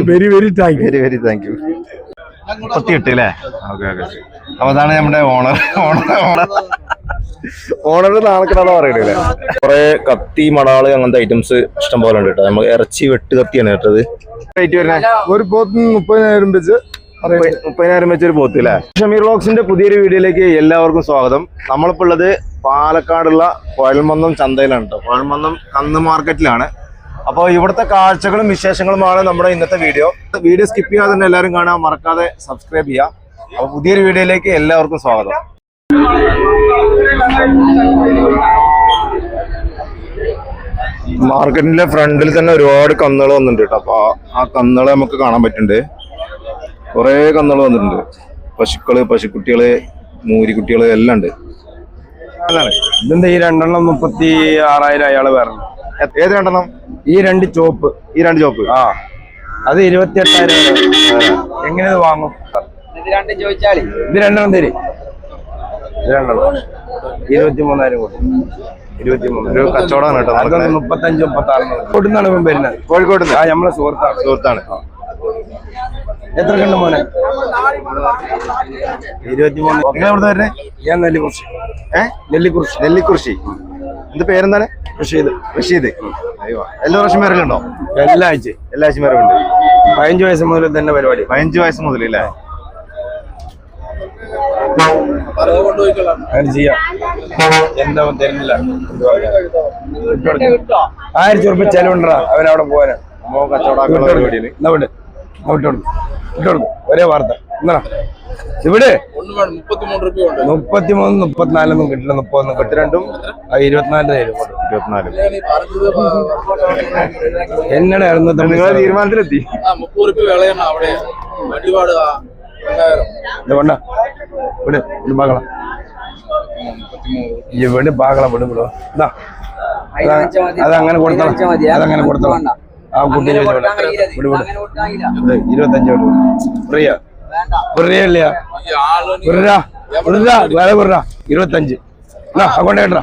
Very very thank you. Very very thank you. 38 അല്ലേ? Okay okay. അപ്പൊ അതാണ് നമ്മുടെ ഓണർ നാണക്കെടാന്ന് പറയണല്ലേ. കുറെ കത്തി മടാള് അങ്ങനത്തെ ഐറ്റംസ് ഇഷ്ടം പോലെ ഉണ്ട് കേട്ടോ. നമുക്ക് ഇറച്ചി വെട്ട് കത്തിയാണ് കേട്ടത്. റേറ്റ് വരുന്നത് ഒരു പോത്തിന് 30,000 വെച്ച് 30,000 വെച്ചൊരു പോത്ത് അല്ലേ? ഷമീർ വ്ലോഗ്സിന്റെ പുതിയൊരു വീഡിയോയിലേക്ക് എല്ലാവർക്കും സ്വാഗതം. നമ്മളിപ്പോ ഉള്ളത് പാലക്കാടുള്ള കുഴൽമന്നം ചന്തയിലാണ് കേട്ടോ. കുഴൽമന്നം കന്ന് മാർക്കറ്റിലാണ്. അപ്പോൾ ഇവിടുത്തെ കാഴ്ചകളും വിശേഷങ്ങളുമാണ് നമ്മുടെ ഇന്നത്തെ വീഡിയോ. വീഡിയോ സ്കിപ്പ് ചെയ്യാതെ തന്നെ എല്ലാവരും കാണാൻ മറക്കാതെ സബ്സ്ക്രൈബ് ചെയ്യാം. അപ്പോൾ പുതിയൊരു വീഡിയോയിലേക്ക് എല്ലാവർക്കും സ്വാഗതം. മാർക്കറ്റിന്റെ ഫ്രണ്ടിൽ തന്നെ ഒരുപാട് കന്നുകൾ വന്നിട്ടുണ്ട് കേട്ടോ. അപ്പൊ ആ കന്നുകളെ നമുക്ക് കാണാൻ പറ്റുന്നുണ്ട്. കുറെ കന്നുകൾ വന്നിട്ടുണ്ട്. പശുക്കള്, പശുക്കുട്ടികള്, മൂരിക്കുട്ടികള് എല്ലാം ഉണ്ട്. ഇതെന്താ ഈ രണ്ടെണ്ണം 36,000 അയാള് വേറെ. ഏത് രണ്ടെണ്ണം? ഈ രണ്ട് ചോപ്പ്. ഈ രണ്ട് ചോപ്പ് ആ അത് 28,000. എങ്ങനെ വാങ്ങും? ഇത് രണ്ടെണ്ണം തരും. ഇത് രണ്ടെണ്ണം 23,000 കൊടുക്കും. 23 ഒരു കച്ചവടമാണ് കേട്ടോ. 35, 36 കൊടുന്നാണ് ഇപ്പം വരുന്നത്. കോഴിക്കോട്. ആ നമ്മളെ സുഹൃത്താണ്. എത്ര കണ്ട് മോനെ? 23. നിങ്ങൾ എവിടെ വരുന്നത്? ഞാൻ നെല്ലിക്കുറിശി. നെല്ലിക്കുറിശി. എന്ത് പേരെന്താണ്? റഷീദ്. എല്ലാ പ്രാവശ്യം വരലുണ്ടോ? എല്ലാ ആഴ്ചയും വരവുണ്ട്. 15 വയസ്സ് മുതൽ തന്നെ പരിപാടി. 15 വയസ്സ് മുതൽ അല്ലേ? അങ്ങനെ ചെയ്യാം. എന്താ തരുന്നില്ല. 1000 രൂപ ചെലവുണ്ടാ അവനവിടെ പോകാന്. ഒരേ വാർത്ത എന്നാ ഇവിടെ 33, 34 കിട്ടില്ല. 30 32 24 തരും. 24 എന്നടായിരുന്നു നിങ്ങൾ തീരുമാനത്തിലെത്തി. ഇവിടെ പാകള വിടുമ്പോ അതങ്ങനെ കൊടുത്തോളാം. ആ കുട്ടി 25 ഫ്രീയ ഫ്രീയല്ല. 25 കൊണ്ടേട്ടാ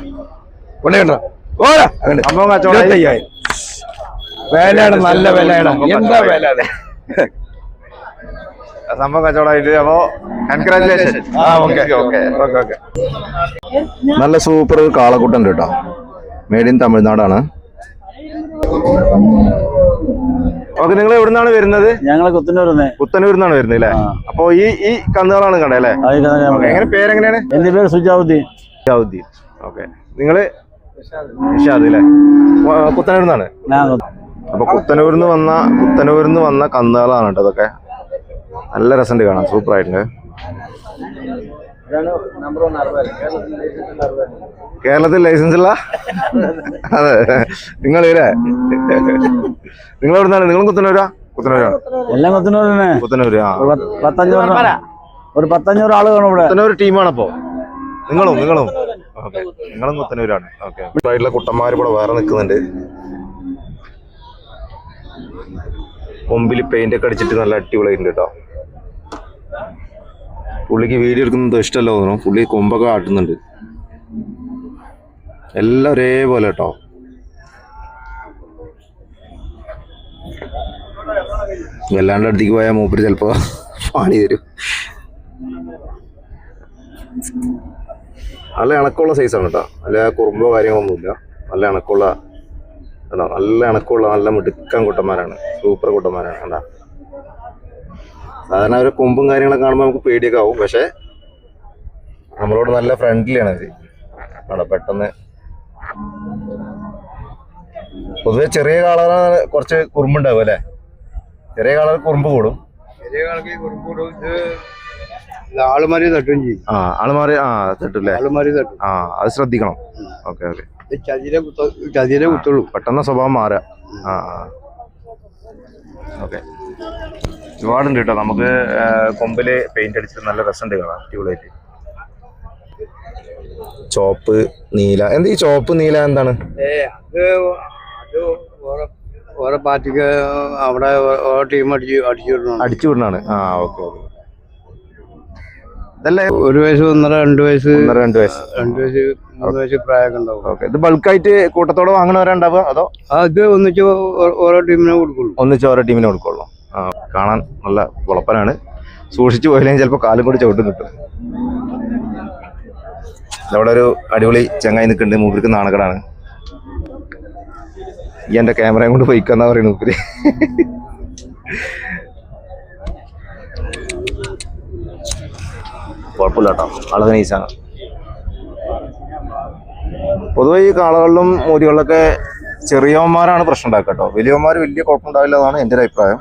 ഓരാ. 25,000 വിലയാണ്. നല്ല വിലയാണ്. എന്താ വില? അതെ സംഭവം കച്ചവടമായിട്ട്. അപ്പോ കൺഗ്രാറ്റുലേഷൻ. നല്ല സൂപ്പർ കാളക്കുട്ടുണ്ട് കേട്ടോ. മേഡ് ഇൻ തമിഴ്നാടാണ്. ഓക്കെ. നിങ്ങൾ എവിടെ നിന്നാണ് വരുന്നത്? ഞങ്ങള് കുത്തന്നൂരിന്നാണ് വരുന്നത് അല്ലേ? അപ്പൊ ഈ കന്നുകളാണ് കണ്ടേ അല്ലേ? എങ്ങനെ പേരെങ്ങനെയാണ്? എന്റെ പേര് സുജാവുദ്ദീൻ. ഓക്കെ. നിങ്ങള് നിഷാദ് അല്ലേ? കുത്തന്നൂരിന്നാണ്. അപ്പൊ കുത്തന്നൂരിന്ന് വന്ന കന്നുകളാണ് കേട്ടോ. അതൊക്കെ നല്ല രസമുണ്ട് കാണാൻ. സൂപ്പർ ആയിട്ടുണ്ട്. കേരളത്തിൽ ലൈസൻസ് ഉള്ള? അതെ. നിങ്ങളില്ലേ? നിങ്ങൾ എവിടുന്നാണ്? നിങ്ങളും കുത്തന്നൂരാണ്? എല്ലാം കുത്തന്നൂര്. ഒരു 15 ആള് കാണും ഇവിടെ. കുത്തന്നൂർ ടീമാണ്. അപ്പോ നിങ്ങളും ഓക്കെ. നിങ്ങളും കുത്തന്നൂരാണ്. ഓക്കെ. ആയിട്ടുള്ള കുട്ടന്മാർ ഇവിടെ വേറെ നിൽക്കുന്നുണ്ട്. കൊമ്പിൽ പെയിന്റ് ഒക്കെ അടിച്ചിട്ട് നല്ല അടിപൊളിയായിട്ടുണ്ട് കേട്ടോ. പുള്ളിക്ക് വീഡിയോ എടുക്കുന്നത് ഇഷ്ടമല്ല തോന്നുന്നു. പുള്ളി കൊമ്പൊക്കെ ആട്ടുന്നുണ്ട്. എല്ലാം ഒരേപോലെ കേട്ടോ. വല്ലാണ്ട് അടുത്തേക്ക് പോയാൽ മൂപ്പര് ചിലപ്പോ പാണി തരും. നല്ല ഇണക്കമുള്ള സൈസാണ് കേട്ടോ. നല്ല കുറുമ്പോ കാര്യങ്ങളൊന്നുമില്ല. നല്ല ഇണക്കമുള്ള നല്ല മിടുക്കൻ കുട്ടന്മാരാണ്. സൂപ്പർ കുട്ടന്മാരാണ്. കണ്ടാ സാധാരണ ഒരു കൊമ്പും കാര്യങ്ങളൊക്കെ കാണുമ്പോൾ നമുക്ക് പേടിയൊക്കെ ആവും. പക്ഷെ നമ്മളോട് നല്ല ഫ്രണ്ട്ലിയാണ് ഇത്. അവിടെ പെട്ടെന്ന് പൊതുവെ ചെറിയ കാളറാണ് കുറച്ച് കുറുമ്പുണ്ടാവും അല്ലേ? ചെറിയ കാളർ കുറുമ്പ് കൂടും. ആളുമാരി തട്ടും ചെയ്യും. ആളുമാറി തട്ടൂല്ലേ? അത് ശ്രദ്ധിക്കണം. ഓക്കെ. ചതിരെ കുത്തുള്ളൂ. പെട്ടെന്ന് സ്വഭാവം മാറുക. ഓക്കെ. ഒരുപാടുണ്ട് കേട്ടോ. നമുക്ക് കൊമ്പില് പെയിന്റ് അടിച്ചിട്ട് നല്ല രസമുണ്ട് കാണാം. അടിപൊളിയായിട്ട്. ചോപ്പ് നീല. എന്ത് ഈ ചോപ്പ് നീല എന്താണ്? ഓരോ പാർട്ടിക്ക് അവിടെ ടീം അടിച്ചു വിടണാണ്. ഓക്കെ. ഇതല്ലേ? 1 വയസ്സ് 1.5 2 വയസ്സ് 1.5 2 വയസ്സ് 2 വയസ്സ് 3 വയസ്സ് പ്രായമൊക്കെ ഉണ്ടാവും. ഓക്കെ. ഇത് ബൾക്കായിട്ട് കൂട്ടത്തോടെ വാങ്ങണവരുണ്ടാവുക അതോ അത് ഒന്നിച്ച് ഓരോ ടീമിനെ കൊടുക്കുള്ളൂ. ഒന്നിച്ച് ഓരോ ടീമിനെ കൊടുക്കുള്ളൂ. കാണാൻ നല്ല കുളപ്പനാണ്. സൂക്ഷിച്ചു പോയില്ലെങ്കിൽ ചിലപ്പോൾ കാലും കൂടി ചവിട്ടും കിട്ടും. അവിടെ ഒരു അടിപൊളി ചങ്ങായി നിൽക്കുന്നുണ്ട്. മൂപ്പർക്ക് നാണക്കടാണ്. ഈ എൻ്റെ ക്യാമറയും കൊണ്ട് പോയിക്കാന്നാ പറയുന്നത് മൂപ്പര്. കുഴപ്പമില്ല കേട്ടോ, ആള് നൈസാണ്. പൊതുവെ ഈ കാളകളിലും മൂരികളിലൊക്കെ ചെറിയവന്മാരാണ് പ്രശ്നം ഉണ്ടാക്കുക കേട്ടോ. വലിയവന്മാർ വലിയ കുഴപ്പമുണ്ടാവില്ല എന്നാണ് എൻ്റെ ഒരു അഭിപ്രായം.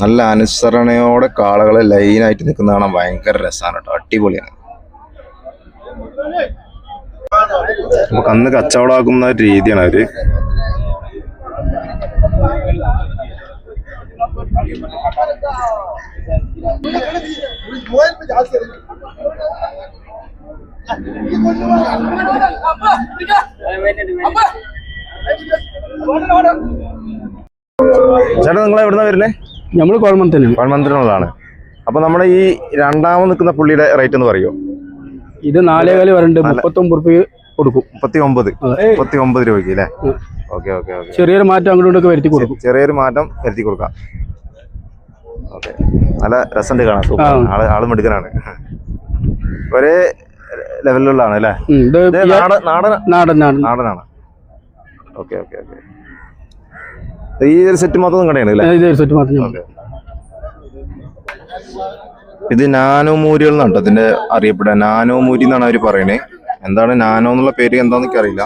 നല്ല അനുസരണയോടെ കാളകളെ ലൈനായിട്ട് നിൽക്കുന്ന കാണാൻ ഭയങ്കര രസമാണ് കേട്ടോ, അടിപൊളിയാണ്. നമുക്ക് അന്ന് കച്ചവടമാക്കുന്ന ഒരു രീതിയാണ് അവര്. ചേട്ടാ നിങ്ങൾ എവിടുന്നാ വരുന്നേ? നമ്മള് കോയമ്പത്തൂരിനുള്ളതാണ്. അപ്പൊ നമ്മുടെ ഈ രണ്ടാമത് നിൽക്കുന്ന പുള്ളിയുടെ റേറ്റ് എന്ന് പറയുമോ? ഇത് 4 വരണ്ട് 39 രൂപ കൊടുക്കും. 39 രൂപയ്ക്ക് അല്ലേ? Okay okay okay. ചെറിയൊരു മാറ്റം അങ്ങോട്ടൊക്കെ വരുത്തി കൊടുക്കും. ചെറിയൊരു മാറ്റം വരുത്തി കൊടുക്കാം. ഓക്കെ. നല്ല രസമുണ്ട് കാണാൻ. ആള് മിടുക്കനാണ്. ഒരേ ലെവലിലുള്ളതാണ് അല്ലേ? നാടനാണ്. Okay okay okay. ഈ ഒരു സെറ്റ് മാത്രം കടയാണ് അല്ലേ? ഇത് നാനോ മൂരികൾ എന്നാണ് കേട്ടോ ഇതിന്റെ അറിയപ്പെടുക. നാനോ മൂരി എന്നാണ് അവർ പറയുന്നത്. എന്താണ് നാനോ എന്നുള്ള പേര് എന്താന്ന് എനിക്ക് അറിയില്ല.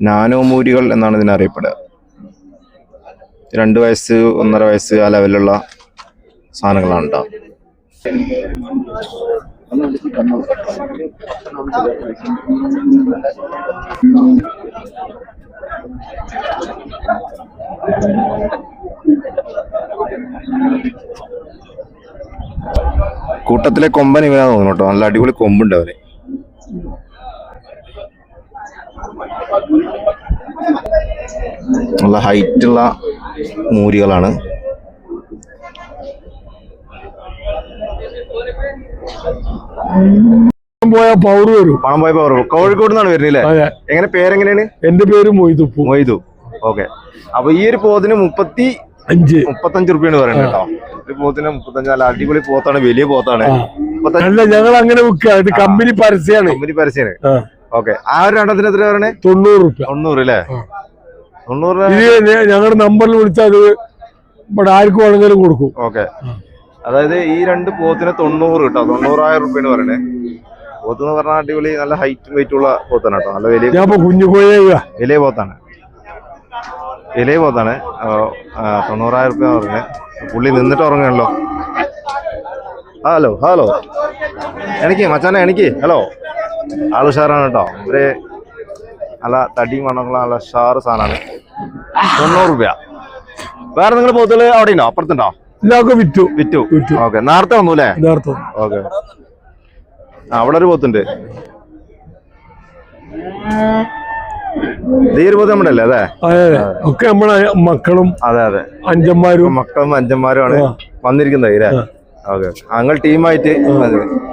നാനോ മൂരികൾ എന്നാണ് ഇതിനെ അറിയപ്പെടുക. 2 വയസ്സ് 1.5 വയസ്സ് ആ ലെവലിലുള്ള സാധനങ്ങളാണ് കേട്ടോ. കൂട്ടത്തിലെ കൊമ്പൻ ഇവനാ തോന്നുന്നു കേട്ടോ. നല്ല അടിപൊളി കൊമ്പുണ്ട് അവര്. നല്ല ഹൈറ്റുള്ള മൂരികളാണ്. പണം പോയ പവർ കോഴിക്കോട് നിന്നാണ് വരുന്നില്ലേ? എങ്ങനെ പേരെങ്ങനെയാണ്? എന്റെ പേര് മൊയ്തു. ഓക്കെ. അപ്പൊ ഈ ഒരു പോത്തിന് 35 രൂപയാണ് പറയുന്നത് കേട്ടോ. ഒരു പോത്തിന് 35. നല്ല അടിപൊളി പോത്താണ്, വലിയ പോത്താണ്. ഞങ്ങൾ അങ്ങനെ കമ്പനി പരസ്യമാണ്. ഓക്കെ. ആ ഒരു രണ്ടത്തിന് എത്ര പറയണേ? 90 രൂപ. 90 അല്ലേ? 90 ഞങ്ങളുടെ നമ്പറിൽ വിളിച്ചാൽ ഇവിടെ ആർക്കും വേണമെങ്കിലും കൊടുക്കും. ഓക്കെ. അതായത് ഈ 2 പോത്തിന് 90 കേട്ടോ. 90,000 രൂപയാണ് പറയണേ. പോത്ത് എന്ന് പറഞ്ഞാൽ അടിപൊളി നല്ല ഹൈറ്റും വെയിറ്റും ഉള്ള പോത്താണ് കേട്ടോ. നല്ല വലിയ വലിയ പോത്താണ്. 90,000 രൂപ പറഞ്ഞത്. പുള്ളി നിന്നിട്ട് ഉറങ്ങണല്ലോ. ഹലോ എനിക്ക് ഹലോ. ആള് ഉഷാറാണ് കേട്ടോ. ഇവര് നല്ല തടിയും മണ്ണുള്ള നല്ല ഉഷാറ് സാധനമാണ്. 90 രൂപ. വേറെ നിങ്ങൾ പോത്തുകൾ അവിടെ ഉണ്ടോ? അപ്പുറത്തുണ്ടോ? വിറ്റു. ഓക്കെ. നേരത്തെ വന്നു അല്ലേ? ഓക്കെ. അവിടെ ഒരു പോത്തുണ്ട്. പോത്ത് നമ്മുടെ അല്ലേ? അതെ. ഒക്കെ നമ്മളെ മക്കളും അഞ്ചന്മാരും ആണ് വന്നിരിക്കുന്നത് അല്ലേ? ഓക്കെ. ഞങ്ങൾ ടീമായിട്ട്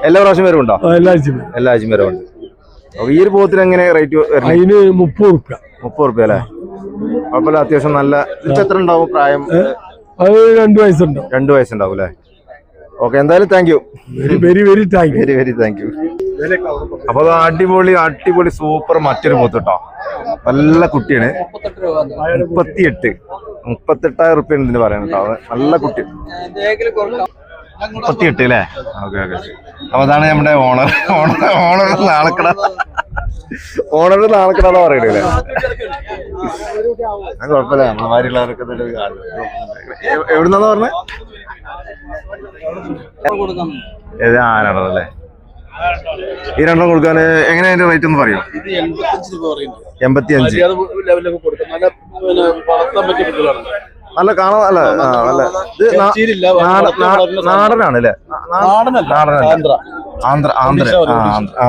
എല്ലാ പ്രാവശ്യം വരും ഉണ്ടോ? എല്ലാ ആഴ്ചയും വരും. ഈ ഒരു പോത്തിന് എങ്ങനെ റേറ്റ്? 30 രൂപ അല്ലേ? കുഴപ്പമില്ല. അത്യാവശ്യം നല്ല. ഇത് എത്ര ഉണ്ടാവും പ്രായം? 2 വയസ്സുണ്ടാവും. 2 വയസ്സുണ്ടാവും അല്ലേ? ഓക്കെ. എന്തായാലും thank you. Very thank you. അപ്പൊ അത് അടിപൊളി സൂപ്പർ മറ്റൊരു പോത്ത് കേട്ടോ. നല്ല കുട്ടിയാണ്. 38,000 രൂപയാണ് ഇതിന് പറയുന്നത് കേട്ടോ. നല്ല കുട്ടി. 38 അല്ലേ? ഓക്കെ. അപ്പൊ അതാണ് നമ്മുടെ ഓണർ നാളെക്കടാന്ന് പറയണല്ലേ? കുഴപ്പമില്ല. നമ്മളമാരുള്ളവരൊക്കെ എവിടുന്നാന്ന് പറഞ്ഞേ? ഏത് ആരാണല്ലേ? ഈ 2 കൊടുക്കാൻ എങ്ങനെയാ അതിന്റെ റേറ്റ് ഒന്ന് പറയൂ? 85. നല്ല കാണാൻ നല്ല നാടനാണ് അല്ലേ? ആന്ധ്ര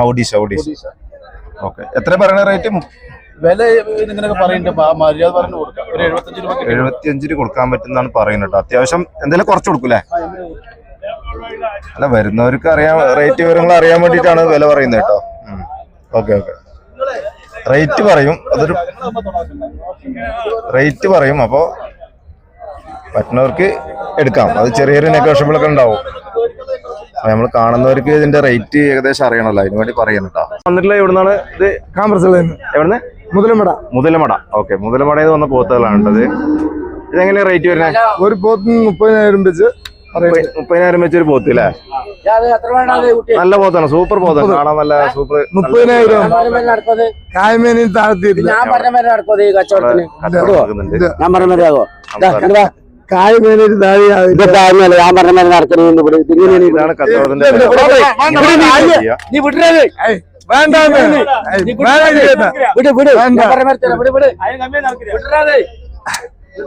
ഒഡീഷ. ഓക്കെ. എത്ര പറയണ റേറ്റ്? വില ഇങ്ങനെയൊക്കെ പറയുന്നുണ്ട്. മര്യാദ പറഞ്ഞു കൊടുക്കാം. ഒരു 75 രൂപ 75 കൊടുക്കാൻ പറ്റുന്നതാണ് പറയുന്നത് കേട്ടോ. അത്യാവശ്യം എന്തെങ്കിലും കുറച്ച് കൊടുക്കൂലേ? അല്ല വരുന്നവർക്ക് അറിയാൻ റേറ്റ് വിവരങ്ങൾ അറിയാൻ വേണ്ടിയിട്ടാണ് വില പറയുന്നത് കേട്ടോ. Okay okay. റേറ്റ് പറയും, അതൊരു റേറ്റ് പറയും. അപ്പോൾ പറ്റുന്നവർക്ക് എടുക്കാം. അത് ചെറിയൊരു നെഗോഷ്യബിൾ ഒക്കെ ഉണ്ടാവും. നമ്മൾ കാണുന്നവർക്ക് ഇതിന്റെ റേറ്റ് ഏകദേശം അറിയണല്ലോ, അതിന് വേണ്ടി പറയുന്നു കേട്ടോ. വന്നിട്ടുള്ള എവിടുന്നാണ് ഇത്? എവിടുന്ന്? മുതലമട. ഓക്കെ, മുതലമടയിൽ വന്ന പോത്തുകളാണ് ഇത്. ഇതെങ്ങനെയാ റേറ്റ് വരുന്നത്? ഒരു പോത്തിന് 30,000 വെച്ച് 30,000 വെച്ചൊരു പോത്ത് അല്ലേ? നല്ല പോത്താണ്, സൂപ്പർ പോത്താണ്, കാണാൻ നല്ല സൂപ്പർ. 30,000 കായ്മേനി താഴ്ത്തിയിട്ടില്ല. കായ്മേനി താഴെയാവില്ല. ഞാൻ പറഞ്ഞ മേലെ നടക്കുന്നത് ഇതാണ് കച്ചവടത്തിന്റെ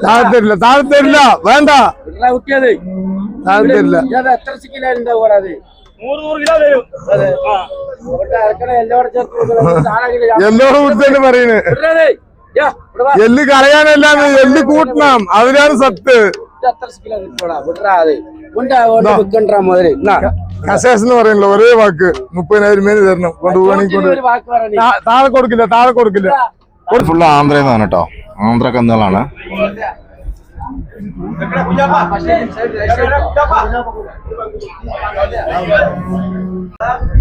താഴ്ത്തില്ല, താഴ്ത്തില്ല, വേണ്ട താഴ്ത്തില്ല. എന്നോട് കൂട്ടി പറയുന്നത് എല്ല് കളയാനല്ലാന്ന്, എല്ല് കൂട്ടണം, അതിനാണ് സത്ത്. കശേഷം എന്ന് പറയുന്നില്ല, ഒരേ വാക്ക് 30,000 മേന് തരണം. കൊണ്ടുപോകണമെങ്കിൽ താഴെ കൊടുക്കില്ല, താഴെ കൊടുക്കില്ല. ഫുള്ള് ആന്ധ്രയെന്നാണ് കേട്ടോ, ആന്ധ്ര കന്നുകളാണ്.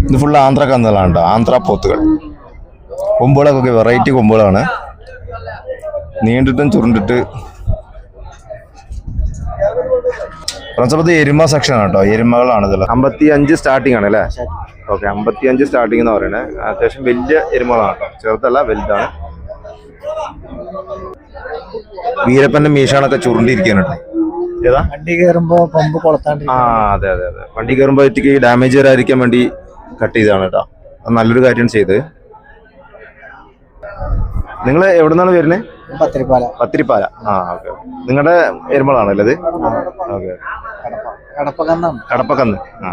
ഇത് ഫുള്ള് ആന്ധ്ര കന്നുകളാണ് കേട്ടോ, ആന്ധ്ര പോത്തുകൾ. കൊമ്പുകളൊക്കെ വെറൈറ്റി കൊമ്പുകളാണ്, നീണ്ടിട്ടും ചുരുണ്ടിട്ട്. ഫ്രണ്ട്സ്, എരുമ സെക്ഷൻ ആണ് കേട്ടോ, എരുമകളാണ് ഇതിൽ. 55 സ്റ്റാർട്ടിംഗ് ആണ് അല്ലേ? ഓക്കെ, 55 സ്റ്റാർട്ടിംഗ് എന്ന് പറയുന്നത്. അത്യാവശ്യം വലിയ എരുമകളാണ് കേട്ടോ, ചെറുതല്ല, വലുതാണ്. വീരപ്പന്റെ മീശാണൊക്കെ ചുരുണ്ടിരിക്കുകയാണ് കേട്ടോ. ഏതാ? വണ്ടി കയറുമ്പോ പമ്പ് കൊളത്താണ്ട്. ആ അതെ അതെ അതെ, വണ്ടി കയറുമ്പോഴത്തേക്ക് ഡാമേജ് വരാതിരിക്കാൻ വേണ്ടി കട്ട് ചെയ്താണ് കേട്ടോ. അത് നല്ലൊരു കാര്യമാണ് ചെയ്ത്. നിങ്ങൾ എവിടെ നിന്നാണ് വരുന്നത്? പത്തിരിപ്പാല. ആ ഓക്കെ. നിങ്ങളുടെ എരുമളാണല്ലോ ഇത്? ഓക്കെ, കടപ്പക്കന്ന്. ആ,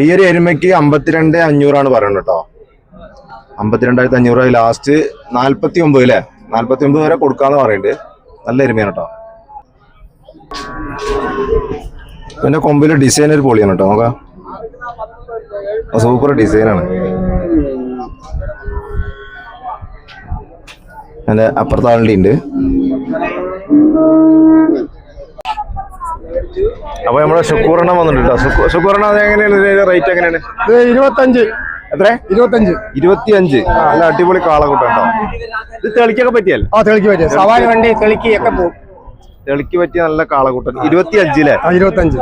ഈ ഒരു എരുമയ്ക്ക് 52,500 പറയുന്നത് കേട്ടോ. 52,500. ലാസ്റ്റ് 49 അല്ലേ? 49 വരെ കൊടുക്കാന്ന് പറയുന്നുണ്ട്. നല്ല എരുമയാണ് കേട്ടോ. പിന്നെ കൊമ്പില് ഡിസൈൻ ഒരു പൊളിയാണ് കേട്ടോ. നോക്കാം, സൂപ്പർ ഡിസൈനാണ്. അതിന്റെ അപ്പുറത്താളുടെ ഉണ്ട്. അപ്പൊ നമ്മുടെ ഷുക്കൂറെണ്ണം വന്നിട്ടുണ്ട് കേട്ടോ. ഷുക്കൂറെണ്ണം അത് എങ്ങനെയാണ്, റേറ്റ് എങ്ങനെയാണ്? 25. എത്ര? 25. നല്ല അടിപൊളി കാളകൂട്ടം കേട്ടോ. ഇത് തെളിക്കൊക്കെ പറ്റിയല്ലേ? തെളിക്ക് പറ്റിയ സവാരി വണ്ടി തെളിക്കൊക്കെ പോകും. തെളിക്ക് പറ്റിയ നല്ല കാളകൂട്ടൻ. 25 അല്ലേ? 25.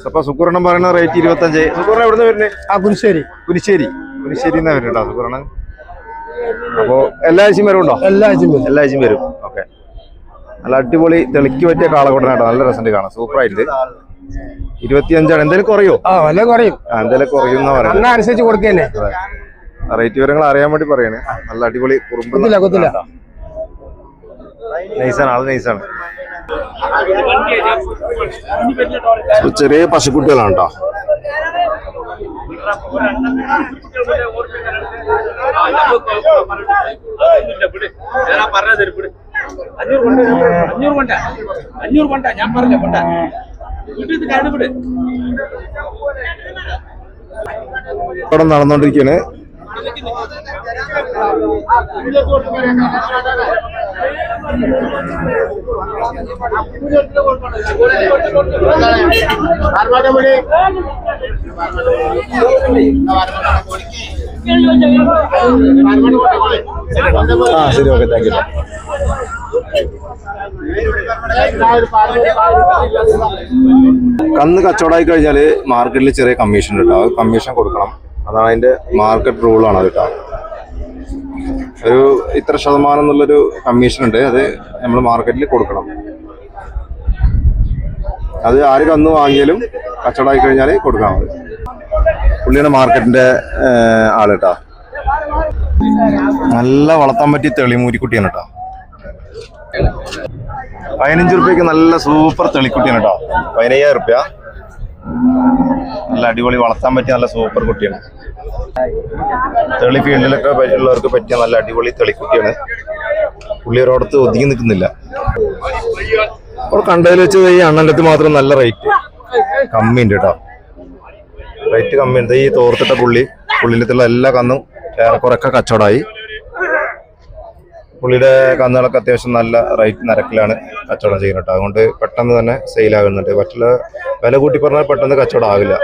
അപ്പൊ സുക്കൂറെണ്ണം പറയുന്ന റേറ്റ് 25. സുക്കൂറിന് എവിടുന്ന് വരുന്നത്? കുരിശ്ശേരി എന്നാ വരുന്നത് കേട്ടോ സുക്കൂറെണ്ണം. അപ്പൊ എല്ലാ ആഴ്ചയും വരും ഉണ്ടോ? എല്ലാ ആഴ്ചയും വരും. ഓക്കെ, നല്ല അടിപൊളി തെളിക്ക് പറ്റിയ കാളകൂട്ടനാട്ടോ. നല്ല രസം കാണാം, സൂപ്പർ ആയിട്ട്. 25 എന്തായാലും കുറയോ? എന്തായാലും കുറയും എന്നാ പറയുന്നത്. അനുസരിച്ച് കൊടുക്കന്നെ. റേറ്റ് വിവരങ്ങൾ അറിയാൻ വേണ്ടി പറയണേ. നല്ല അടിപൊളി കുറുമ്പ്, നൈസാണ്, ആള് നൈസാണ്. ചെറിയ പശുക്കുട്ടികളാണ് കേട്ടോ. ഇവിടെ നടന്നോണ്ടിരിക്കാണ്. ആ ശരി, ഓക്കെ, താങ്ക് യു. കന്ന് കച്ചവടമായി കഴിഞ്ഞാൽ മാർക്കറ്റിൽ ചെറിയ കമ്മീഷൻ കിട്ടും. അത് കമ്മീഷൻ കൊടുക്കണം. അതാണ് അതിന്റെ മാർക്കറ്റ് റൂളാണ് അത് കേട്ടോ. ഒരു ഇത്ര ശതമാനം എന്നുള്ളൊരു കമ്മീഷൻ ഉണ്ട്, അത് നമ്മൾ മാർക്കറ്റിൽ കൊടുക്കണം. അത് ആര് കന്ന് വാങ്ങിയാലും കച്ചവടമായി കഴിഞ്ഞാൽ കൊടുക്കണം. അത് പുള്ളിയുടെ മാർക്കറ്റിന്റെ ആള് കേട്ടോ. നല്ല വളർത്താൻ പറ്റിയ തെളിമൂരിക്കുട്ടിയാണ് കേട്ടോ. 15 റുപ്യക്ക് നല്ല സൂപ്പർ തെളിക്കുട്ടിയാണ് കേട്ടോ. 15,000 റുപ്യ. നല്ല അടിപൊളി വളർത്താൻ പറ്റിയ നല്ല സൂപ്പർ കുട്ടിയാണ്. തെളി ഫീൽഡിലൊക്കെ ഉള്ളവർക്ക് പറ്റിയ നല്ല അടിപൊളി തെളിക്കുട്ടിയാണ്. പുള്ളി ഒരിടത്ത് ഒതുങ്ങി നിൽക്കുന്നില്ല. അപ്പോൾ കണ്ടതിൽ വെച്ച് ഈ അണ്ണൻ്റെ മാത്രം നല്ല റേറ്റ് കമ്മിയുണ്ട് കേട്ടോ. റേറ്റ് കമ്മിയുണ്ട്. ഈ തോർത്തിട്ട പുള്ളിയിലുള്ള എല്ലാ കന്നും ഏറെക്കുറൊക്കെ കച്ചവടമായി. പുള്ളിയുടെ കന്നുകളൊക്കെ അത്യാവശ്യം നല്ല റേറ്റ് നിരക്കിലാണ് കച്ചവടം ചെയ്യുന്നത്. അതുകൊണ്ട് പെട്ടെന്ന് തന്നെ സെയിലാകുന്നുണ്ട്. മറ്റുള്ള വില കൂട്ടി പറഞ്ഞാൽ പെട്ടെന്ന് കച്ചവടം ആവില്ല.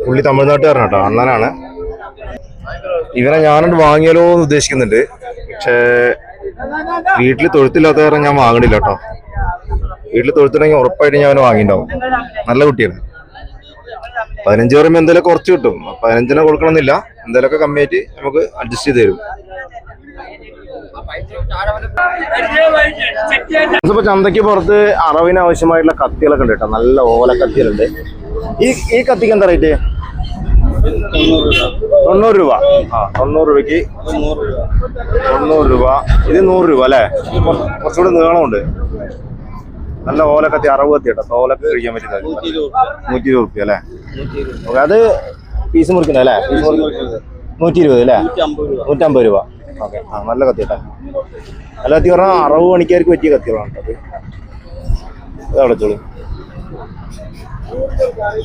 പുള്ളി തമിഴ്നാട്ടുകാരനാണ് കേട്ടോ, അണ്ണനാണ്. ഇവനെ ഞാനോട് വാങ്ങിയാലോ എന്ന് ഉദ്ദേശിക്കുന്നുണ്ട്. പക്ഷേ വീട്ടിൽ തൊഴുത്തില്ലാത്ത കാരണം ഞാൻ വാങ്ങണില്ല കേട്ടോ. വീട്ടിൽ തൊഴുത്തിനെങ്കിൽ ഉറപ്പായിട്ട് ഞാൻ അവനെ വാങ്ങിണ്ടാവും. നല്ല കുട്ടിയാണ്. 15 പറയുമ്പോൾ എന്തെങ്കിലും കുറച്ച് കിട്ടും. 15 കൊടുക്കണമെന്നില്ല, എന്തെങ്കിലുമൊക്കെ കമ്മിയായിട്ട് നമുക്ക് അഡ്ജസ്റ്റ് ചെയ്ത് തരും. ഇപ്പൊ ചന്തയ്ക്ക് പുറത്ത് അറവിന് ആവശ്യമായിട്ടുള്ള കത്തികളൊക്കെ ഉണ്ട് കേട്ടോ. നല്ല ഓല കത്തികളുണ്ട്. ഈ കത്തിക്ക് എന്താ റേറ്റ്? 90 രൂപ. 90 രൂപയ്ക്ക് 90 രൂപ. ഇത് 100 രൂപ അല്ലേ? കുറച്ചുകൂടി നീളമുണ്ട്. നല്ല ഓലക്കത്തി, അറവ് കത്തി കേട്ടോ. തോലൊക്കെ കഴിക്കാൻ പറ്റുന്നത് 120 രൂപ അല്ലേ? ഓക്കെ, അത് പീസ് മുറിക്കുന്നത് അല്ലേ? 120 അല്ലേ? 150 രൂപ. ഓക്കെ, നല്ല കത്തി കേട്ടോ. നല്ല കത്തി പറഞ്ഞാൽ അറവ് പണിക്കാർക്ക് പറ്റിയ കത്തികളാണ് അത്. അവിടെ ചോളി.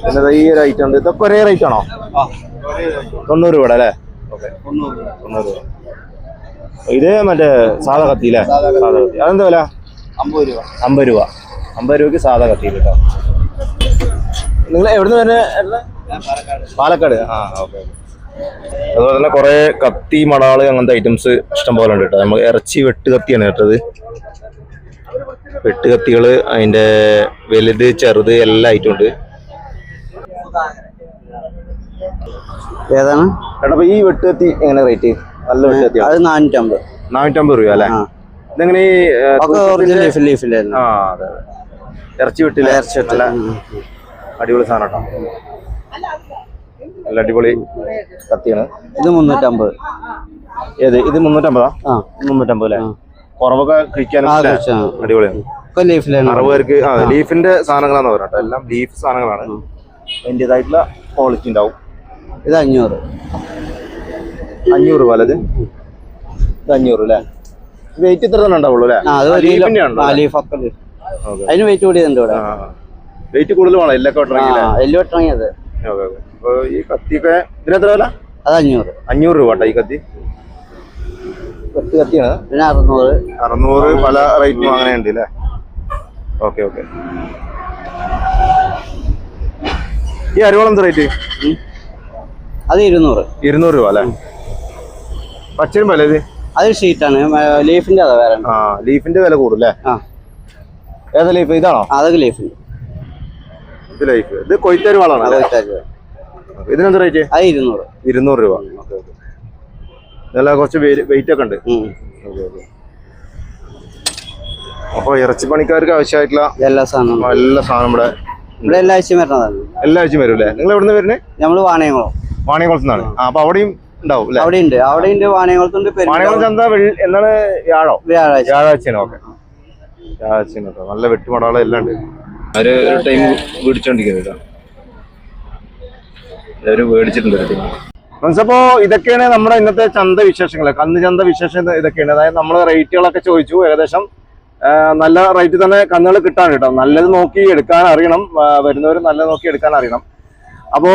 പിന്നെ ഈ ഒരു ഐറ്റം ഉണ്ട്. ഇതൊക്കെ ഒരേ റേറ്റ് ആണോ? 90 രൂപയുടെ അല്ലേ? ഓക്കെ, 90 രൂപ. ഇത് മറ്റേ സാധാ കത്തി അല്ലേ? സാധാ കത്തി. അതെന്താ വില? 50 രൂപ. 50 രൂപയ്ക്ക് സാധാ കത്തി കേട്ടോ. നിങ്ങൾ എവിടുന്ന് വരുന്നത്? പാലക്കാട്. ഓക്കെ. അതുപോലെ തന്നെ കുറെ കത്തി, മടാള്, അങ്ങനത്തെ ഐറ്റംസ് ഇഷ്ടം പോലെ ഉണ്ട് കേട്ടോ. നമ്മൾ ഇറച്ചി വെട്ട് കത്തിയാണ് കേട്ടത്. വെട്ട് കത്തികള്, അതിന്റെ വലുത് ചെറുത് എല്ലാ ഐറ്റം ഉണ്ട്. ഏതാണ് ചേട്ടാ ഈ വെട്ട് കത്തി എങ്ങനെ റേറ്റ്? നല്ല വെട്ട് കത്തി അത് 450 രൂപ അല്ലേ? ഇതെങ്ങനെ? ഇറച്ചി വെട്ടില്ല, നല്ല അടിപൊളി സാധനം കേട്ടോ. നല്ല അടിപൊളി കത്തിയാണ്. ഇത് 350. ഏത്? ഇത് 350? 350 അല്ലേ? കുറവൊക്കെ കഴിക്കാനും അടിപൊളിയാണ്. 60 പേർക്ക് ലീഫിന്റെ സാധനങ്ങളാന്ന് പറഞ്ഞോ. എല്ലാം ലീഫ് സാധനങ്ങളാണ്. അതിൻ്റെതായിട്ടുള്ള ക്വാളിറ്റി ഉണ്ടാവും. ഇത് 500. 500 രൂപ അല്ലേ? ഇത് 500 അല്ലേ? വെയിറ്റ് ഇത്ര തന്നെ ഉണ്ടാവുള്ളൂ അല്ലേ? അതിന് വെയിറ്റ് കൂടിയതുണ്ട് ഇവിടെ. വെയിറ്റ് കൂടുതൽ വേണം എല്ലൊക്കെ വെട്ടണമെങ്കിൽ. അപ്പൊ ഈ കത്തിയൊക്കെ ഇതിനെത്ര വില? അത് 500. 500 രൂപ കേട്ടോ ഈ കത്തി. കത്തിയാണ്. പിന്നെ 600. 600 പല റേറ്റും അങ്ങനെ ഉണ്ട് അല്ലേ? ഓക്കെ. ഈ അരിവാൾ എന്താ റേറ്റ്? അത് 200. 200 രൂപ അല്ലേ? പച്ചയും വില? ഇത് അത് ഷീറ്റാണ്, ലീഫിന്റെ. അതാ വേറെ. ലീഫിന്റെ വില കൂടും അല്ലേ? ഏതാ ലീഫ്? ഇതാണോ? അതൊക്കെ ലീഫിന്റെ. ഇത് ലൈഫ്. ഇത് കൊയ്ത്തരിവാളാണ്. ഇതിനെന്താ റേറ്റ്? അത് 200. 200 രൂപ. നല്ല കുറച്ച് വെയിറ്റ് ഒക്കെ ഉണ്ട്. അപ്പൊ ഇറച്ചി പണിക്കാർക്ക് ആവശ്യമായിട്ടുള്ള എല്ലാ സാധനം ഇവിടെ എല്ലാ ആഴ്ചയും വരുന്നതാണ്. എല്ലാ ആഴ്ചയും വരും അല്ലേ? നിങ്ങൾ എവിടെ നിന്ന് വരുന്നത്? നമ്മള് വാണിയംകുളത്തുനിന്നാണ്. അപ്പൊ അവിടെയും ഉണ്ടാവും അല്ലേ? അവിടെ ഉണ്ട്. വാണിയംകുളത്തുണ്ട്. വാണിയംകുളത്ത് എന്താ എന്താണ്? വ്യാഴാഴ്ചയാണ്. ഓക്കെ, വ്യാഴാഴ്ചയാണ് കേട്ടോ. നല്ല വെട്ടുമടാള് എല്ലാം ഉണ്ട്. ഒരു ടൈം മേടിച്ചോണ്ടിരിക്കുന്നില്ല, എല്ലാവരും മേടിച്ചിട്ടുണ്ട് ഒരു ടൈം. അപ്പോ ഇതൊക്കെയാണ് നമ്മുടെ ഇന്നത്തെ ചന്ത വിശേഷങ്ങൾ, കന്ന് ചന്ത വിശേഷം ഇതൊക്കെയാണ്. അതായത് നമ്മൾ റേറ്റുകളൊക്കെ ചോദിച്ചു. ഏകദേശം നല്ല റേറ്റ് തന്നെ കന്നുകൾ കിട്ടാൻ കേട്ടോ. നല്ലത് നോക്കി എടുക്കാൻ അറിയണം, വരുന്നവർ നല്ലത് നോക്കി എടുക്കാൻ അറിയണം. അപ്പോ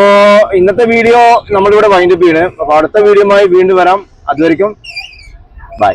ഇന്നത്തെ വീഡിയോ നമ്മളിവിടെ വൈൻഡപ്പ് ചെയ്യണേ. അപ്പൊ അടുത്ത വീഡിയോയുമായി വീണ്ടും വരാം. അതുവരെയ്ക്കും ബൈ.